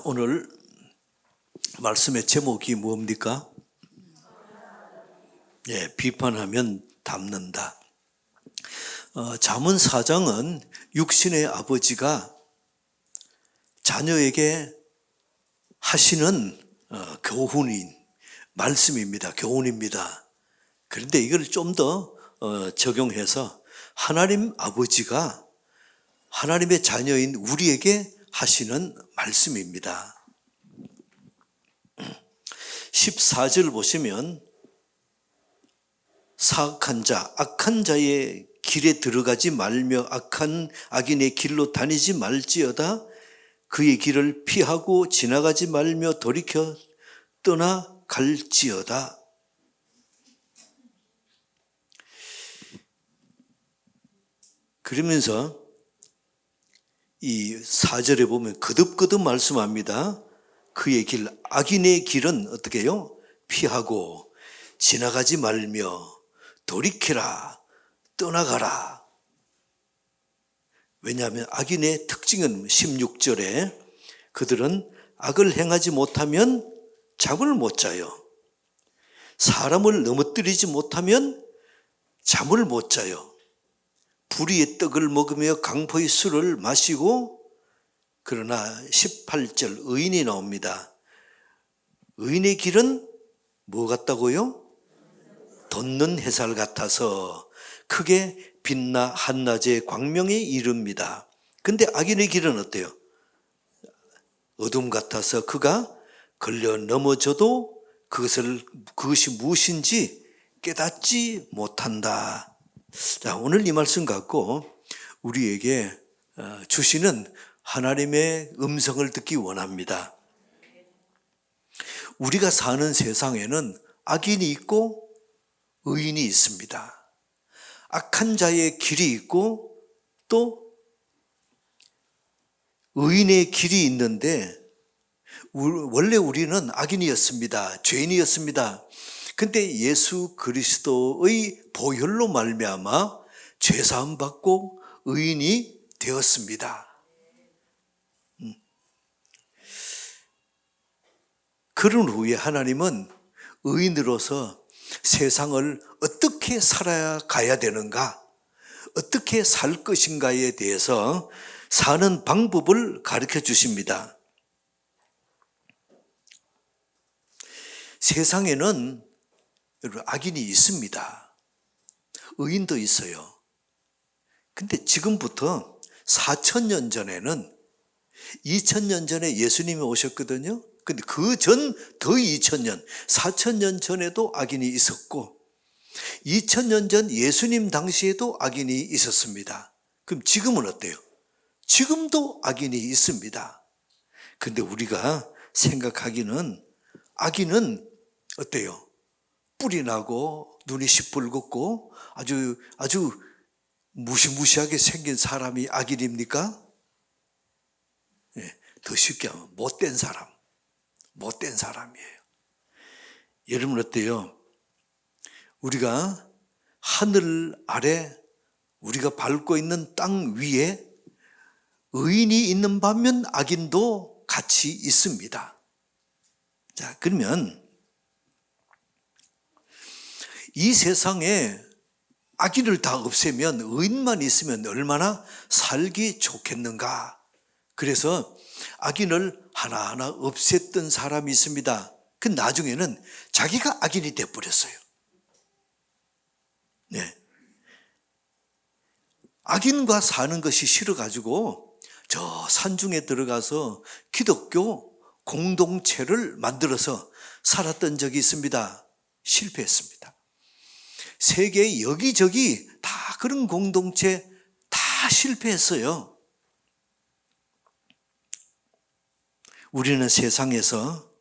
오늘 말씀의 제목이 뭡니까? 비판하면 닮는다. 잠언 4장은 육신의 아버지가 자녀에게 하시는 교훈인 말씀입니다. 교훈입니다. 그런데 이걸 좀 더 적용해서 하나님 아버지가 하나님의 자녀인 우리에게 하시는 말씀입니다. 14절 보시면 사악한 자, 악한 자의 길에 들어가지 말며 악인의 길로 다니지 말지어다. 그의 길을 피하고 지나가지 말며 돌이켜 떠나갈지어다. 그러면서 이 4절에 보면 거듭거듭 말씀합니다. 그의 길, 악인의 길은 어떻게 해요? 피하고 지나가지 말며 돌이키라, 떠나가라. 왜냐하면 악인의 특징은 16절에 그들은 악을 행하지 못하면 잠을 못 자요. 사람을 넘어뜨리지 못하면 잠을 못 자요. 불의의 떡을 먹으며 강포의 술을 마시고, 그러나 18절 의인이 나옵니다. 의인의 길은 뭐 같다고요? 돋는 햇살 같아서 크게 빛나 한낮의 광명에 이릅니다. 근데 악인의 길은 어때요? 어둠 같아서 그가 걸려 넘어져도 그것이 무엇인지 깨닫지 못한다. 자, 오늘 이 말씀 갖고 우리에게 주시는 하나님의 음성을 듣기 원합니다. 우리가 사는 세상에는 악인이 있고 의인이 있습니다. 악한 자의 길이 있고 또 의인의 길이 있는데, 원래 우리는 악인이었습니다. 죄인이었습니다. 근데 예수 그리스도의 보혈로 말미암아 죄사함 받고 의인이 되었습니다. 그런 후에 하나님은 의인으로서 세상을 어떻게 살아가야 되는가, 어떻게 살 것인가에 대해서 사는 방법을 가르쳐 주십니다. 세상에는 악인이 있습니다. 의인도 있어요. 근데 지금부터 4,000년 전에는 2,000년 전에 예수님이 오셨거든요. 근데 그 전 더 2,000년, 4,000년 전에도 악인이 있었고 2,000년 전 예수님 당시에도 악인이 있었습니다. 그럼 지금은 어때요? 지금도 악인이 있습니다. 근데 우리가 생각하기는 악인은 어때요? 뿔이 나고 눈이 시뻘겋고 아주 무시무시하게 생긴 사람이 악인입니까? 더 쉽게 하면 못된 사람이에요. 여러분 어때요? 우리가 하늘 아래 우리가 밟고 있는 땅 위에 의인이 있는 반면 악인도 같이 있습니다. 자, 그러면 이 세상에 악인을 다 없애면 의인만 있으면 얼마나 살기 좋겠는가. 그래서 악인을 하나하나 없앴던 사람이 있습니다. 그 나중에는 자기가 악인이 되어버렸어요. 네. 악인과 사는 것이 싫어가지고 저 산중에 들어가서 기독교 공동체를 만들어서 살았던 적이 있습니다. 실패했습니다. 세계 여기저기 다 그런 공동체 다 실패했어요. 우리는 세상에서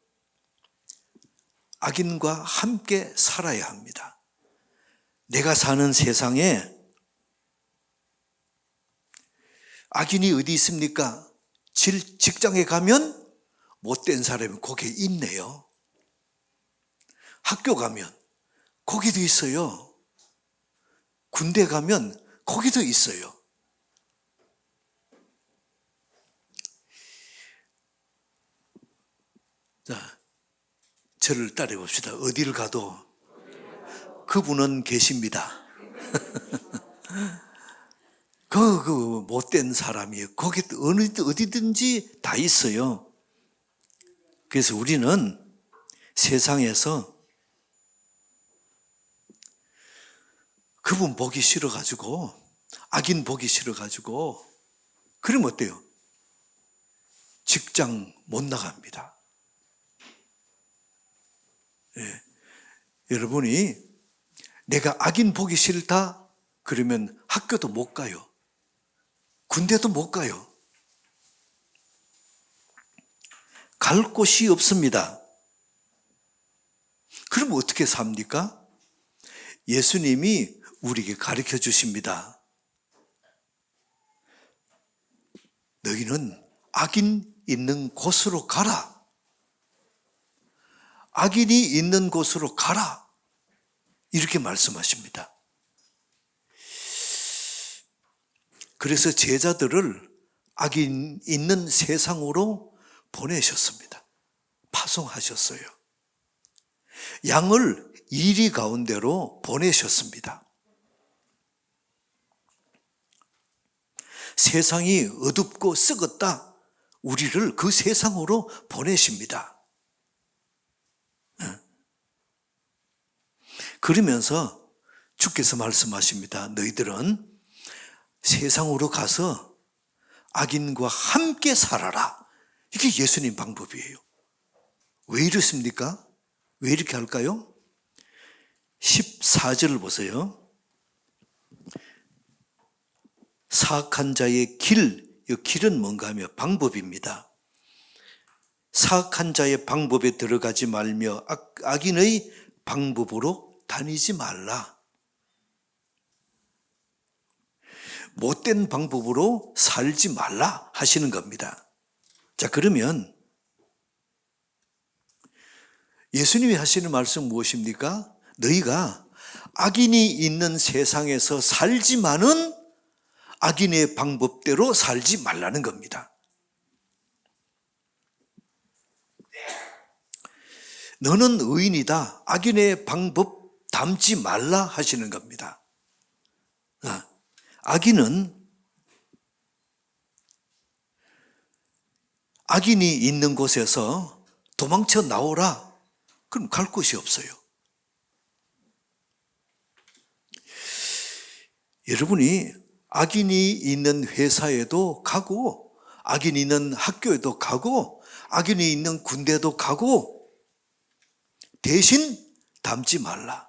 악인과 함께 살아야 합니다. 내가 사는 세상에 악인이 어디 있습니까? 직장에 가면 못된 사람이 거기에 있네요. 학교 가면 거기도 있어요. 군대 가면 거기도 있어요. 자, 저를 따라해 봅시다. 어디를 가도 그분은 계십니다. 그 못된 사람이 거기 어디든지 다 있어요. 그래서 우리는 세상에서 그분 보기 싫어가지고, 악인 보기 싫어가지고, 그러면 어때요? 직장 못 나갑니다. 예. 여러분이 내가 악인 보기 싫다? 그러면 학교도 못 가요. 군대도 못 가요. 갈 곳이 없습니다. 그럼 어떻게 삽니까? 예수님이 우리에게 가르쳐 주십니다. 너희는 악인 있는 곳으로 가라. 악인이 있는 곳으로 가라. 이렇게 말씀하십니다. 그래서 제자들을 악인 있는 세상으로 보내셨습니다. 파송하셨어요. 양을 이리 가운데로 보내셨습니다. 세상이 어둡고 썩었다. 우리를 그 세상으로 보내십니다. 그러면서 주께서 말씀하십니다. 너희들은 세상으로 가서 악인과 함께 살아라. 이게 예수님 방법이에요. 왜 이렇습니까? 왜 이렇게 할까요? 14절을 보세요. 사악한 자의 길, 이 길은 뭔가 하며 방법입니다. 사악한 자의 방법에 들어가지 말며 악인의 방법으로 다니지 말라. 못된 방법으로 살지 말라 하시는 겁니다. 자, 그러면 예수님이 하시는 말씀 무엇입니까? 너희가 악인이 있는 세상에서 살지만은 악인의 방법대로 살지 말라는 겁니다. 너는 의인이다. 악인의 방법 담지 말라 하시는 겁니다. 악인은 악인이 있는 곳에서 도망쳐 나오라. 그럼 갈 곳이 없어요. 여러분이 악인이 있는 회사에도 가고, 악인이 있는 학교에도 가고, 악인이 있는 군대도 가고, 대신 닮지 말라.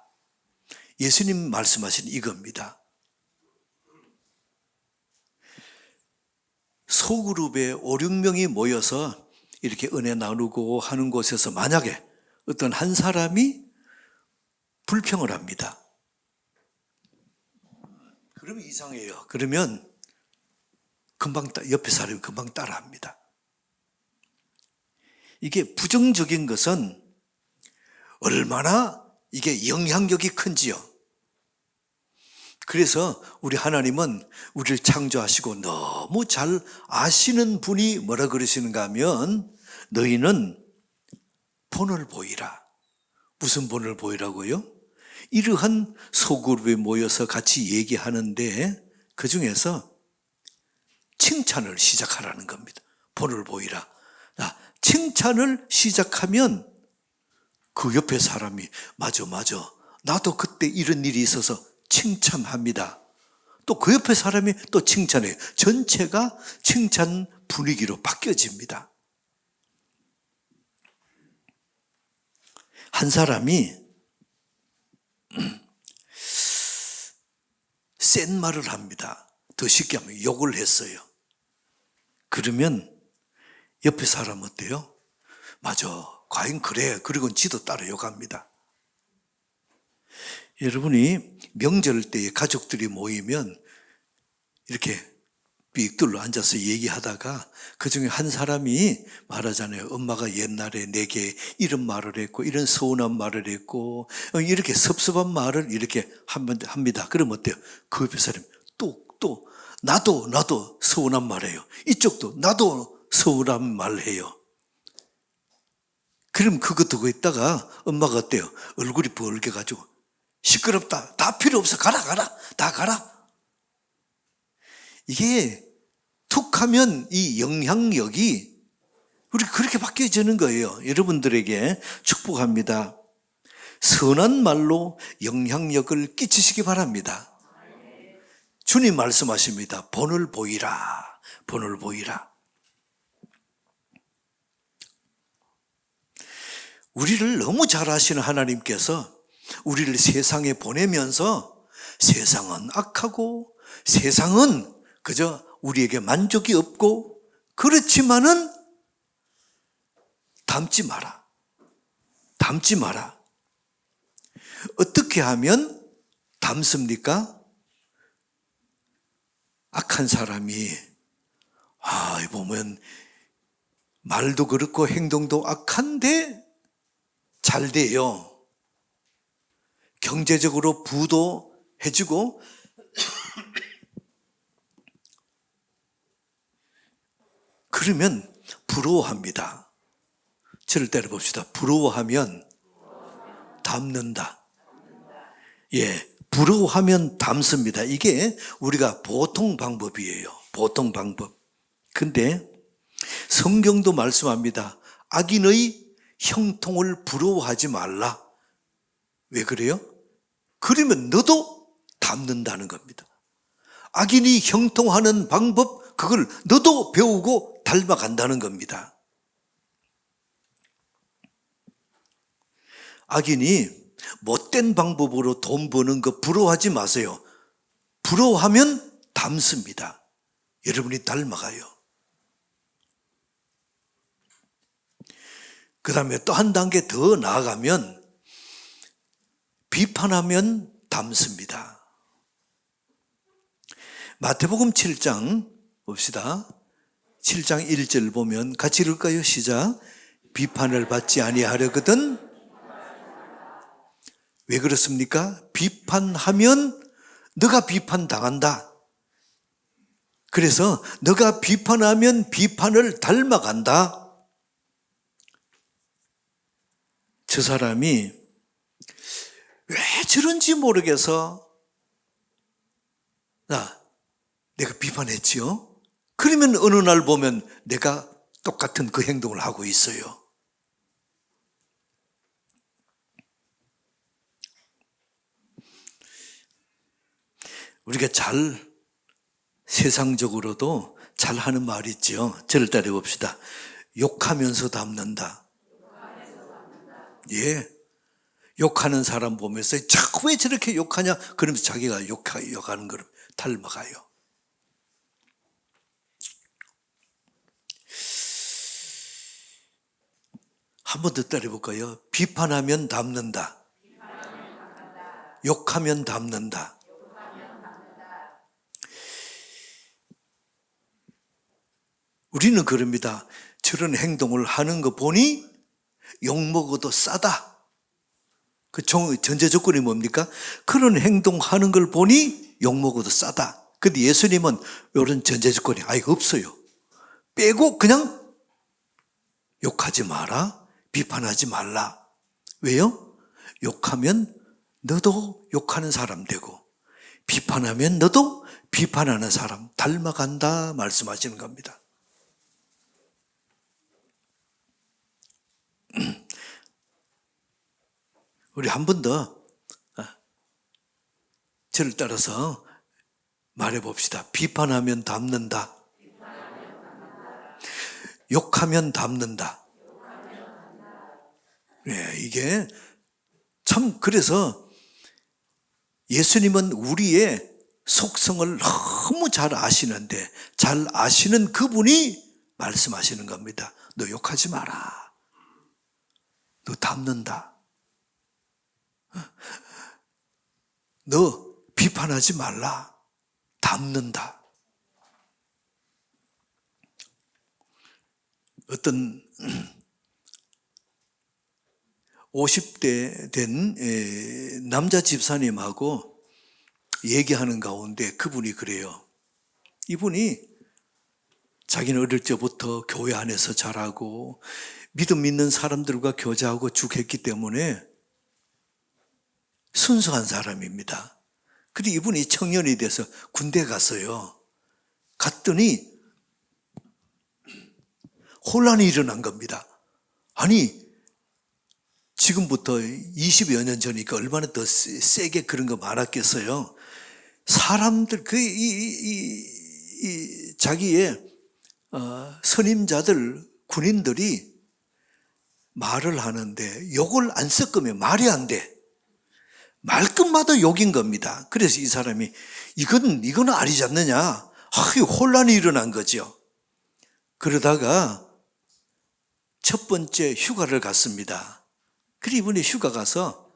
예수님 말씀하신 이겁니다. 소그룹에 5, 6명이 모여서 이렇게 은혜 나누고 하는 곳에서 만약에 어떤 한 사람이 불평을 합니다. 그러면 이상해요. 그러면 금방 옆에 사람이 금방 따라합니다. 이게 부정적인 것은 얼마나 이게 영향력이 큰지요. 그래서 우리 하나님은 우리를 창조하시고 너무 잘 아시는 분이 뭐라 그러시는가 하면 너희는 본을 보이라. 무슨 본을 보이라고요? 이러한 소그룹에 모여서 같이 얘기하는데 그 중에서 칭찬을 시작하라는 겁니다. 본을 보이라. 칭찬을 시작하면 그 옆에 사람이 맞아. 나도 그때 이런 일이 있어서 칭찬합니다. 또 그 옆에 사람이 또 칭찬해요. 전체가 칭찬 분위기로 바뀌어집니다. 한 사람이 센 말을 합니다. 더 쉽게 하면 욕을 했어요. 그러면 옆에 사람 어때요? 맞아. 과연 그래. 그리고 지도 따라 욕합니다. 여러분이 명절 때에 가족들이 모이면 이렇게 삑둘러 앉아서 얘기하다가 그중에 한 사람이 말하잖아요. 엄마가 옛날에 내게 이런 말을 했고 이런 서운한 말을 했고 이렇게 섭섭한 말을 이렇게 합니다. 그럼 어때요? 그 옆에 사람이 또 나도 서운한 말해요. 이쪽도 나도 서운한 말 해요. 그럼 그거 두고 있다가 엄마가 어때요? 얼굴이 벌게가지고 시끄럽다. 다 필요 없어. 가라. 다 가라. 이게 툭 하면 이 영향력이 우리 그렇게 바뀌어지는 거예요. 여러분들에게 축복합니다. 선한 말로 영향력을 끼치시기 바랍니다. 주님 말씀하십니다. 본을 보이라. 본을 보이라. 우리를 너무 잘 아시는 하나님께서 우리를 세상에 보내면서 세상은 악하고 세상은 그저 우리에게 만족이 없고 그렇지만은 닮지 마라. 닮지 마라. 어떻게 하면 닮습니까? 악한 사람이 보면 말도 그렇고 행동도 악한데 잘 돼요. 경제적으로 부도 해주고 그러면 부러워합니다. 저를 때려봅시다. 부러워하면 닮는다. 예, 부러워하면 닮습니다. 이게 우리가 보통 방법이에요. 보통 방법. 근데 성경도 말씀합니다. 악인의 형통을 부러워하지 말라. 왜 그래요? 그러면 너도 닮는다는 겁니다. 악인이 형통하는 방법, 그걸 너도 배우고 닮아간다는 겁니다. 악인이 못된 방법으로 돈 버는 거 부러워하지 마세요. 부러워하면 닮습니다. 여러분이 닮아가요. 그 다음에 또 한 단계 더 나아가면 비판하면 닮습니다. 마태복음 7장 봅시다. 7장 1절 보면 같이 읽을까요? 시작. 비판을 받지 아니하려거든. 왜 그렇습니까? 비판하면 너가 비판당한다. 그래서 너가 비판하면 비판을 닮아간다. 저 사람이 왜 저런지 모르겠어. 내가 비판했지요? 그러면 어느 날 보면 내가 똑같은 그 행동을 하고 있어요. 우리가 세상적으로도 잘 하는 말이 있죠. 저를 따라 봅시다. 욕하면서 닮는다. 예. 욕하는 사람 보면서 자꾸 왜 저렇게 욕하냐? 그러면서 자기가 욕하는 걸 닮아가요. 한 번 더 따라해볼까요? 비판하면 닮는다. 욕하면 닮는다. 우리는 그럽니다. 저런 행동을 하는 거 보니 욕먹어도 싸다. 그 전제 조건이 뭡니까? 그런 행동하는 걸 보니 욕먹어도 싸다. 근데 예수님은 이런 전제 조건이 아예 없어요. 빼고 그냥 욕하지 마라. 비판하지 말라. 왜요? 욕하면 너도 욕하는 사람 되고 비판하면 너도 비판하는 사람 닮아간다 말씀하시는 겁니다. 우리 한 번 더 저를 따라서 말해봅시다. 비판하면 닮는다. 욕하면 닮는다. 네, 이게 참 그래서 예수님은 우리의 속성을 너무 잘 아시는데 잘 아시는 그분이 말씀하시는 겁니다. 너 욕하지 마라. 너 닮는다. 너 비판하지 말라. 닮는다. 어떤 50대 된 남자 집사님하고 얘기하는 가운데 그분이 그래요. 이분이 자기는 어릴 때부터 교회 안에서 자라고 믿음 있는 사람들과 교제하고 쭉 했기 때문에 순수한 사람입니다. 그리고 이분이 청년이 돼서 군대 갔어요. 갔더니 혼란이 일어난 겁니다. 아니, 지금부터 20여 년 전이니까 얼마나 더 세게 그런 거 많았겠어요. 사람들, 자기의 선임자들, 군인들이 말을 하는데 욕을 안 섞으면 말이 안 돼. 말끝마다 욕인 겁니다. 그래서 이 사람이 이건 아니지 않느냐. 혼란이 일어난 거죠. 그러다가 첫 번째 휴가를 갔습니다. 그리고 이번에 휴가 가서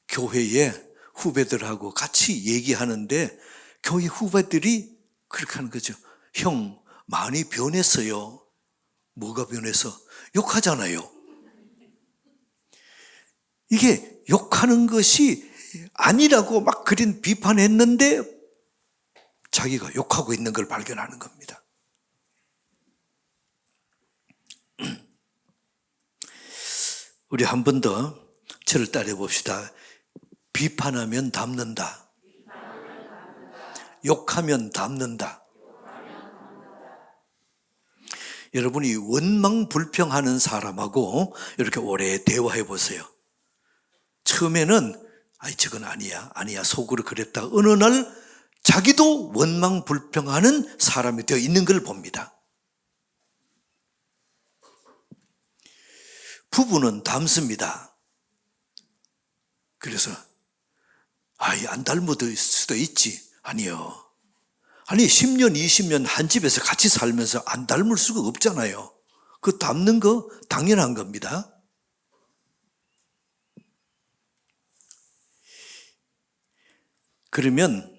교회에 후배들하고 같이 얘기하는데 교회 후배들이 그렇게 하는 거죠. 형, 많이 변했어요. 뭐가 변해서? 욕하잖아요. 이게 욕하는 것이 아니라고 막 그린 비판했는데 자기가 욕하고 있는 걸 발견하는 겁니다. 우리 한 번 더 저를 따라해 봅시다. 비판하면 담는다. 욕하면 담는다. 여러분이 원망불평하는 사람하고 이렇게 오래 대화해 보세요. 처음에는 저건 아니야 속으로 그랬다. 어느 날 자기도 원망불평하는 사람이 되어 있는 걸 봅니다. 부부는 닮습니다. 그래서 안 닮을 수도 있지. 아니요. 아니 10년 20년 한 집에서 같이 살면서 안 닮을 수가 없잖아요. 그 닮는 거 당연한 겁니다. 그러면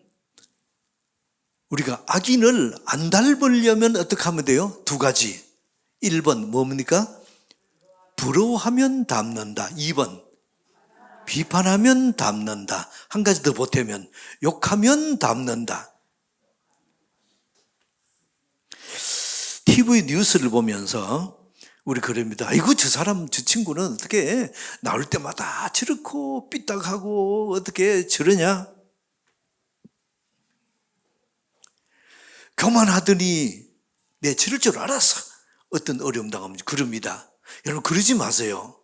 우리가 악인을 안 닮으려면 어떻게 하면 돼요? 두 가지. 1번 뭡니까? 부러워하면 닮는다. 2번 비판하면 닮는다. 한 가지 더 보태면 욕하면 닮는다. TV 뉴스를 보면서 우리 그럽니다. 저 친구는 어떻게 나올 때마다 저렇고 삐딱하고 어떻게 저러냐? 교만하더니 내 저럴 줄 알았어. 어떤 어려움 당하면 그럽니다. 여러분 그러지 마세요.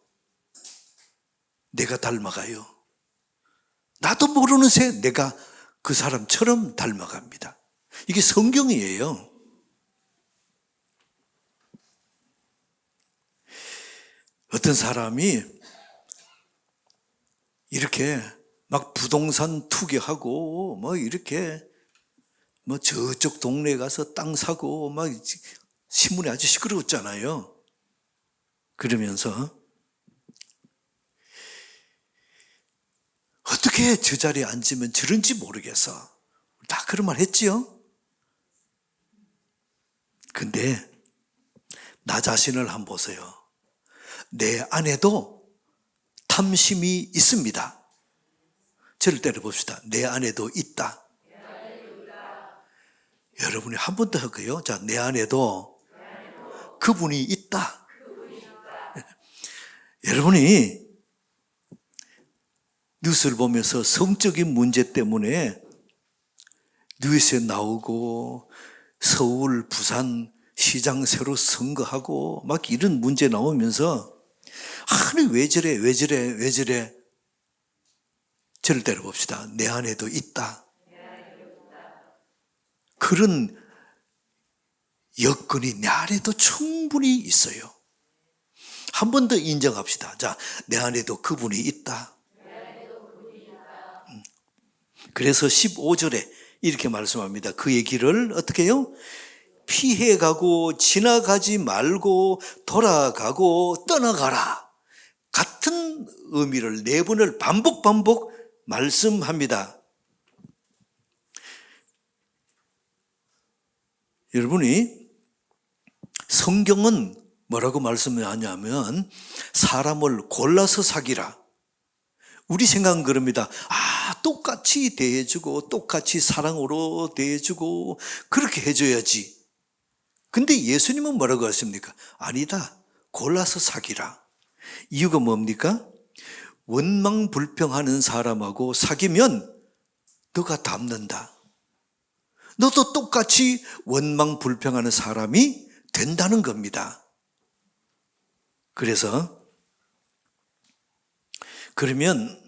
내가 닮아가요. 나도 모르는 새 내가 그 사람처럼 닮아갑니다. 이게 성경이에요. 어떤 사람이 이렇게 막 부동산 투기하고 이렇게 저쪽 동네에 가서 땅 사고 막 신문에 아주 시끄러웠잖아요. 그러면서 어떻게 저 자리에 앉으면 저런지 모르겠어. 다 그런 말 했지요. 근데 나 자신을 한번 보세요. 내 안에도 탐심이 있습니다. 저를 때려봅시다. 내 안에도 있다. 여러분이 한 번 더 할까요? 자, 내 안에도 그분이 있다. 여러분이 뉴스를 보면서 성적인 문제 때문에 뉴스에 나오고 서울, 부산 시장 새로 선거하고 막 이런 문제 나오면서 아니 왜 저래 저를 때려봅시다. 내 안에도 있다. 그런 여건이 내 안에도 충분히 있어요. 한 번 더 인정합시다. 자, 내 안에도 그분이 있다. 그래서 15절에 이렇게 말씀합니다. 그의 길을 어떻게 해요? 피해가고 지나가지 말고 돌아가고 떠나가라. 같은 의미를 4번을 반복 말씀합니다. 여러분이 성경은 뭐라고 말씀하냐면 사람을 골라서 사귀라. 우리 생각은 그럽니다. 똑같이 대해주고 똑같이 사랑으로 대해주고 그렇게 해줘야지. 근데 예수님은 뭐라고 하십니까? 아니다. 골라서 사귀라. 이유가 뭡니까? 원망불평하는 사람하고 사귀면 너가 닮는다. 너도 똑같이 원망불평하는 사람이 된다는 겁니다. 그래서 그러면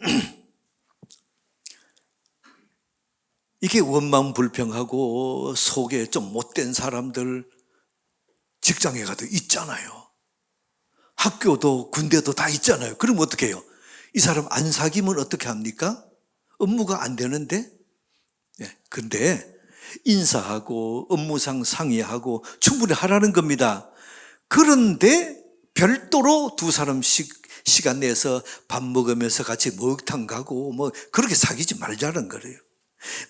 이게 원망불평하고 속에 좀 못된 사람들 직장에 가도 있잖아요. 학교도 군대도 다 있잖아요. 그럼 어떻게 해요? 이 사람 안 사귀면 어떻게 합니까? 업무가 안 되는데? 근데 인사하고 업무상 상의하고 충분히 하라는 겁니다. 그런데 별도로 두 사람씩 시간 내서 밥 먹으면서 같이 목욕탕 가고 뭐 그렇게 사귀지 말자는 거예요.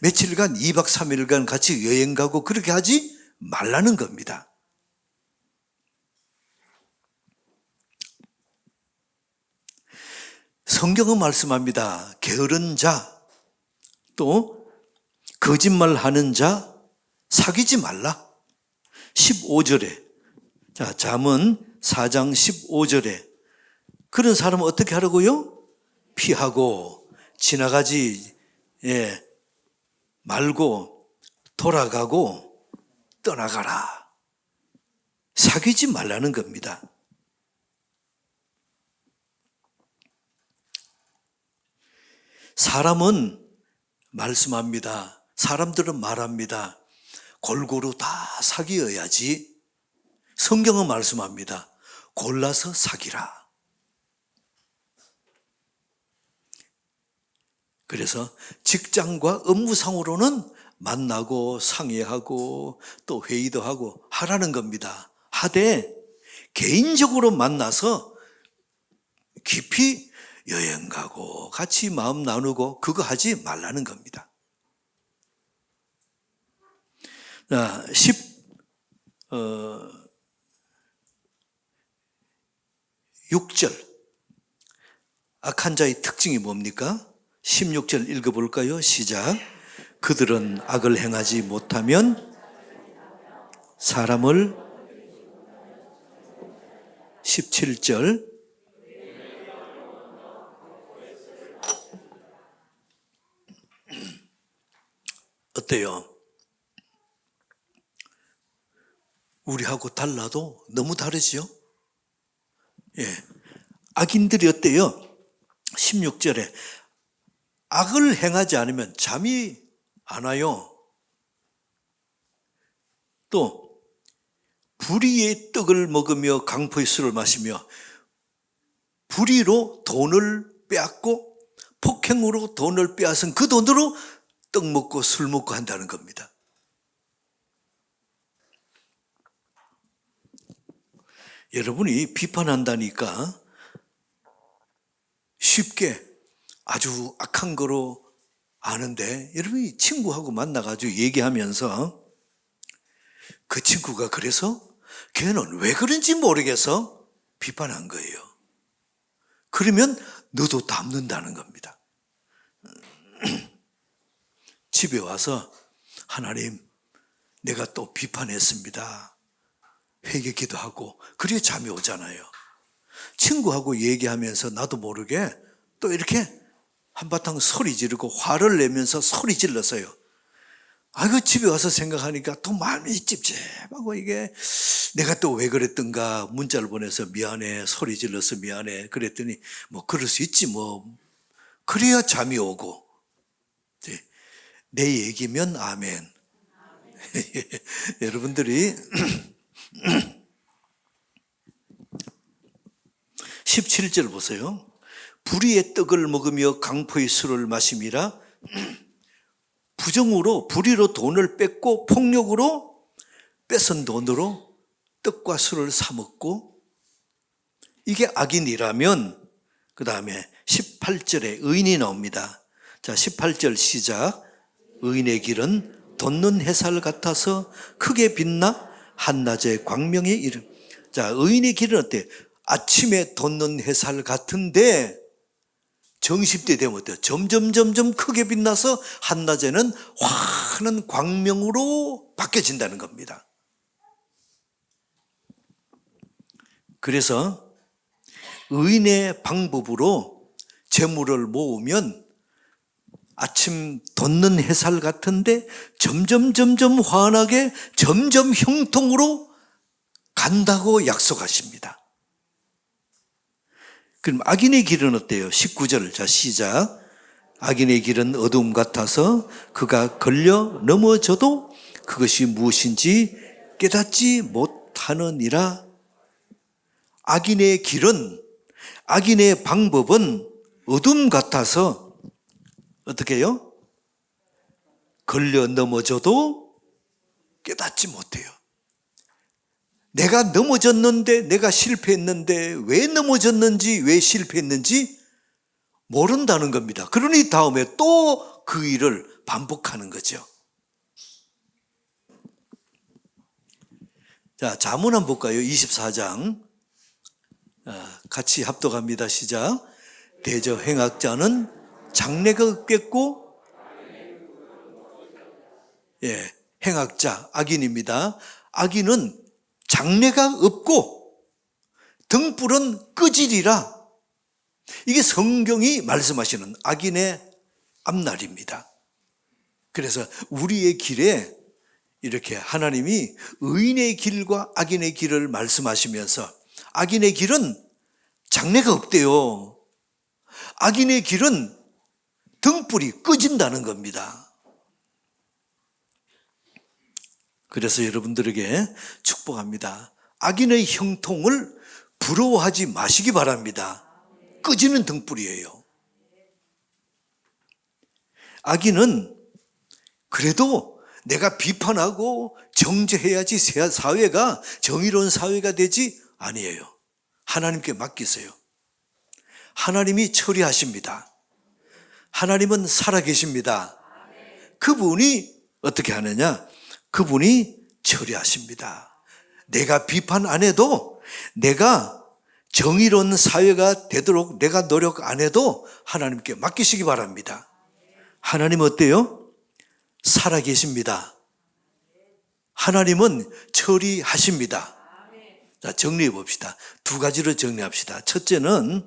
며칠간 2박 3일간 같이 여행 가고 그렇게 하지 말라는 겁니다. 성경은 말씀합니다. 게으른 자, 또 거짓말하는 자 사귀지 말라. 15절에 잠언 4장 15절에 그런 사람은 어떻게 하라고요? 피하고 지나가지 말고 돌아가고 떠나가라. 사귀지 말라는 겁니다. 사람은 말씀합니다. 사람들은 말합니다. 골고루 다 사귀어야지. 성경은 말씀합니다. 골라서 사귀라. 그래서 직장과 업무상으로는 만나고 상의하고 또 회의도 하고 하라는 겁니다. 하되 개인적으로 만나서 깊이 여행 가고 같이 마음 나누고 그거 하지 말라는 겁니다. 16절 악한 자의 특징이 뭡니까? 16절 읽어볼까요? 시작. 그들은 악을 행하지 못하면 사람을 17절 어때요? 우리하고 달라도 너무 다르죠? 악인들이 어때요? 16절에 악을 행하지 않으면 잠이 안 와요. 또 불의의 떡을 먹으며 강포의 술을 마시며 불의로 돈을 빼앗고 폭행으로 돈을 빼앗은 그 돈으로 떡 먹고 술 먹고 한다는 겁니다. 여러분이 비판한다니까 쉽게 아주 악한 거로 아는데 여러분이 친구하고 만나가지고 얘기하면서 그 친구가 그래서 걔는 왜 그런지 모르겠어 비판한 거예요. 그러면 너도 닮는다는 겁니다. 집에 와서 하나님 내가 또 비판했습니다. 회개기도 하고 그래야 잠이 오잖아요. 친구하고 얘기하면서 나도 모르게 또 이렇게 한바탕 소리 지르고 화를 내면서 소리 질렀어요. 그 집에 와서 생각하니까 또 마음이 찝찝하고 이게 내가 또 왜 그랬던가 문자를 보내서 미안해 소리 질러서 미안해 그랬더니 뭐 그럴 수 있지 뭐 그래야 잠이 오고 내 얘기면 아멘. 여러분들이 17절 보세요. 불의의 떡을 먹으며 강포의 술을 마심이라 부정으로 불의로 돈을 뺏고 폭력으로 뺏은 돈으로 떡과 술을 사 먹고 이게 악인이라면 그 다음에 18절에 의인이 나옵니다. 자, 18절 시작. 의인의 길은 돋는 햇살 같아서 크게 빛나 한낮의 광명에 이름. 자, 의인의 길은 어때? 아침에 돋는 햇살 같은데 정십대 되면 어때요? 점점 크게 빛나서 한낮에는 환한 광명으로 바뀌어진다는 겁니다. 그래서 의인의 방법으로 재물을 모으면 아침 돋는 햇살 같은데 점점 환하게 점점 형통으로 간다고 약속하십니다. 그럼 악인의 길은 어때요? 19절, 자 시작. 악인의 길은 어둠 같아서 그가 걸려 넘어져도 그것이 무엇인지 깨닫지 못하느니라. 악인의 길은, 악인의 방법은 어둠 같아서 어떻게 해요? 걸려 넘어져도 깨닫지 못해요. 내가 넘어졌는데, 내가 실패했는데 왜 넘어졌는지, 왜 실패했는지 모른다는 겁니다. 그러니 다음에 또 그 일을 반복하는 거죠. 자, 잠언 한번 볼까요? 24장. 같이 합독합니다. 시작. 대저 행악자는 장래가 없겠고, 행악자, 악인입니다. 악인은 장래가 없고 등불은 끄지리라. 이게 성경이 말씀하시는 악인의 앞날입니다. 그래서 우리의 길에 이렇게 하나님이 의인의 길과 악인의 길을 말씀하시면서 악인의 길은 장래가 없대요. 악인의 길은 등불이 꺼진다는 겁니다. 그래서 여러분들에게 축복합니다. 악인의 형통을 부러워하지 마시기 바랍니다. 꺼지는 등불이에요. 악인은 그래도 내가 비판하고 정죄해야지 사회가 정의로운 사회가 되지 아니에요. 하나님께 맡기세요. 하나님이 처리하십니다. 하나님은 살아계십니다. 그분이 어떻게 하느냐? 그분이 처리하십니다. 내가 비판 안 해도, 내가 정의로운 사회가 되도록 내가 노력 안 해도 하나님께 맡기시기 바랍니다. 하나님 어때요? 살아계십니다. 하나님은 처리하십니다. 자, 정리해 봅시다. 두 가지로 정리합시다. 첫째는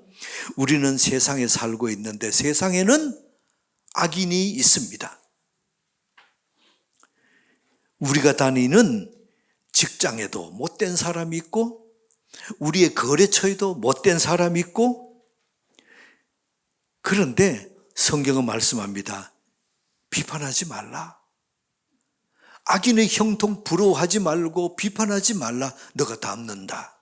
우리는 세상에 살고 있는데 세상에는 악인이 있습니다. 우리가 다니는 직장에도 못된 사람이 있고, 우리의 거래처에도 못된 사람이 있고, 그런데 성경은 말씀합니다. 비판하지 말라. 악인의 형통 부러워하지 말고 비판하지 말라. 너가 닮는다.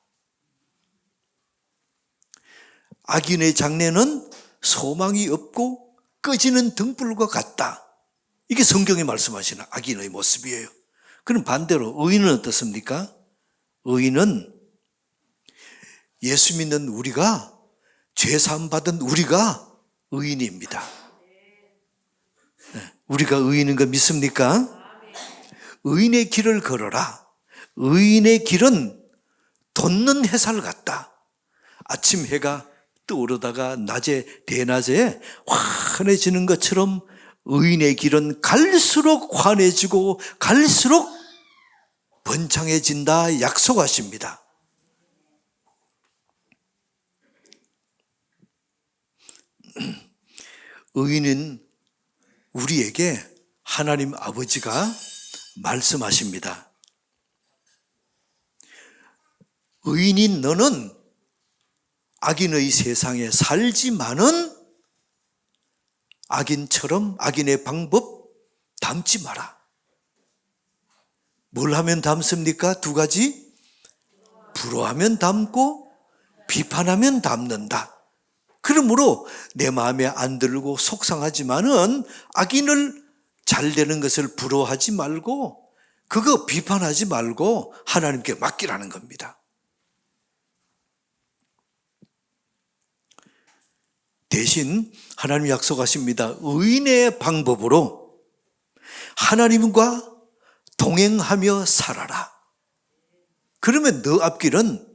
악인의 장래는 소망이 없고 꺼지는 등불과 같다. 이게 성경이 말씀하시는 악인의 모습이에요. 그럼 반대로 의인은 어떻습니까? 의인은 예수 믿는 우리가, 죄사함 받은 우리가 의인입니다. 우리가 의인인 거 믿습니까? 의인의 길을 걸어라. 의인의 길은 돋는 햇살 같다. 아침 해가 떠오르다가 대낮에 환해지는 것처럼 의인의 길은 갈수록 환해지고 갈수록 번창해진다 약속하십니다. 의인은 우리에게 하나님 아버지가 말씀하십니다. 의인인 너는 악인의 세상에 살지만은 악인처럼 악인의 방법 담지 마라. 뭘 하면 담습니까? 두 가지. 부러워하면 담고 비판하면 담는다. 그러므로 내 마음에 안 들고 속상하지만은 악인을 잘 되는 것을 부러워하지 말고 그거 비판하지 말고 하나님께 맡기라는 겁니다. 대신 하나님이 약속하십니다. 의인의 방법으로 하나님과 동행하며 살아라. 그러면 너 앞길은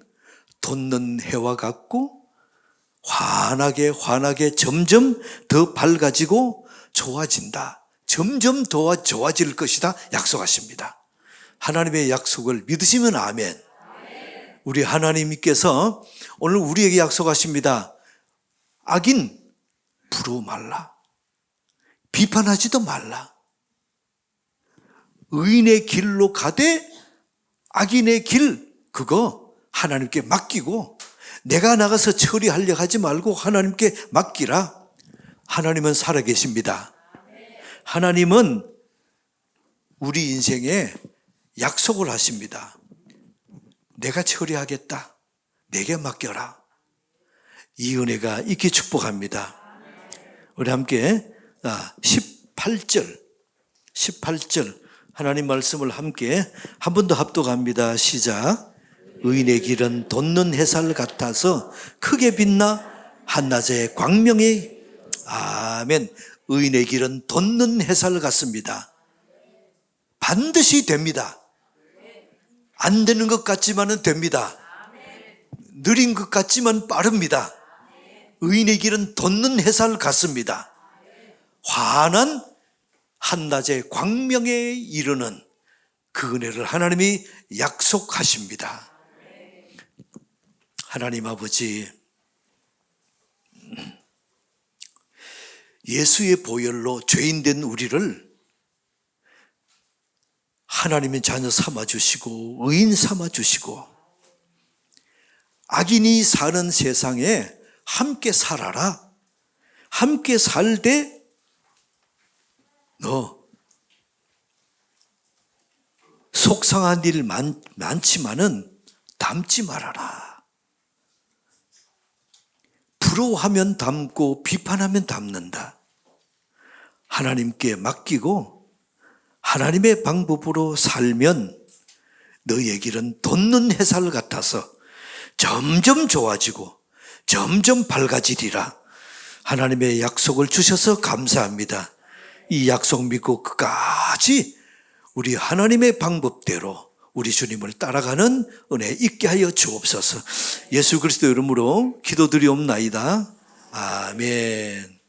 돋는 해와 같고 환하게 점점 더 밝아지고 좋아진다. 점점 더 좋아질 것이다 약속하십니다. 하나님의 약속을 믿으시면 아멘. 우리 하나님께서 오늘 우리에게 약속하십니다. 악인 부르고 말라. 비판하지도 말라. 의인의 길로 가되 악인의 길 그거 하나님께 맡기고 내가 나가서 처리하려 하지 말고 하나님께 맡기라. 하나님은 살아계십니다. 하나님은 우리 인생에 약속을 하십니다. 내가 처리하겠다. 내게 맡겨라. 이 은혜가 있게 축복합니다. 우리 함께 18절 하나님 말씀을 함께 한 번 더 합독합니다. 시작. 의인의 길은 돋는 햇살 같아서 크게 빛나 한낮의 광명에 아멘. 의인의 길은 돋는 햇살 같습니다. 반드시 됩니다. 안 되는 것 같지만은 됩니다. 느린 것 같지만 빠릅니다. 의인의 길은 돋는 햇살 같습니다. 환한 한낮의 광명에 이르는 그 은혜를 하나님이 약속하십니다. 하나님 아버지, 예수의 보혈로 죄인된 우리를 하나님의 자녀 삼아주시고 의인 삼아주시고 악인이 사는 세상에 함께 살아라. 함께 살되 너 속상한 일 많지만은 담지 말아라. 부러워하면 담고 비판하면 담는다. 하나님께 맡기고 하나님의 방법으로 살면 너의 길은 돋는 햇살 같아서 점점 좋아지고 점점 밝아지리라. 하나님의 약속을 주셔서 감사합니다. 이 약속 믿고 끝까지 우리 하나님의 방법대로 우리 주님을 따라가는 은혜 있게 하여 주옵소서. 예수 그리스도 이름으로 기도드리옵나이다. 아멘.